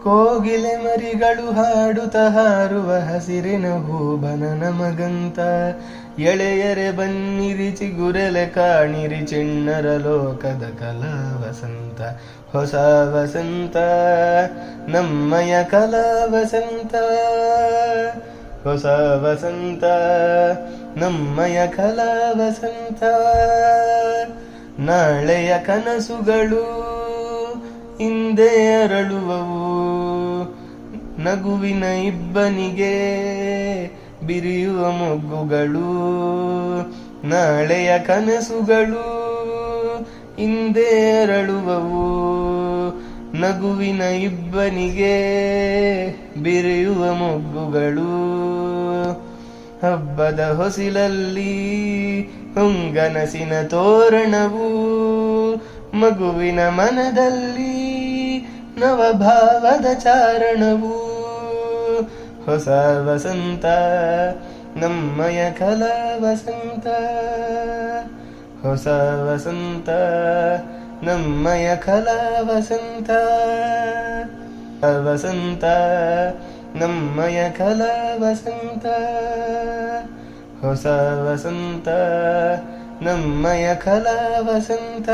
ಕೋಗಿಲೆ ಮರಿಗಳು ಹಾಡುತ್ತ ಹಾರುವ ಹಸಿರಿನ ಹೂಬನ ನಮಗಂತ. ಎಳೆಯರೆ ಬನ್ನಿರಿ ಚಿಗುರೆಲೆ ಕಾಣಿರಿ ಚಿಣ್ಣರ ಲೋಕದ ಕಲಾ ವಸಂತ. ಹೊಸ ವಸಂತ ನಮ್ಮಯ ಕಲಾ ವಸಂತ. ಹೊಸ ವಸಂತ ನಮ್ಮಯ ಕಲಾ ವಸಂತ. ನಾಳೆಯ ಕನಸುಗಳು ಇಂದೇ ಅರಳುವವು. ನಗುವಿನ ಇಬ್ಬನಿಗೆ ಬಿರಿಯುವ ಮೊಗ್ಗುಗಳು. ನಾಳೆಯ ಕನಸುಗಳು ಇಂದೇ ಅರಳುವವು. ನಗುವಿನ ಇಬ್ಬನಿಗೆ ಬಿರಿಯುವ ಮೊಗ್ಗುಗಳು. ಹಬ್ಬದ ಹೊಸಿಲಲ್ಲಿ ಹೊಂಗನಸಿನ ತೋರಣವು. ಮಗುವಿನ ಮನದಲ್ಲಿ ನವಭಾವದ ಚಾರಣವು. ಹೊಸ ವಸಂತ ನಮ್ಮಯ ಕಲಾ ವಸಂತ. ಹೊಸ ವಸಂತ ನಮ್ಮಯ ಕಲಾ ವಸಂತ. ವಸಂತ ನಮ್ಮಯ ಕಲಾ ವಸಂತ. ಹೊಸ ವಸಂತ ನಮ್ಮಯ ಕಲಾ ವಸಂತ.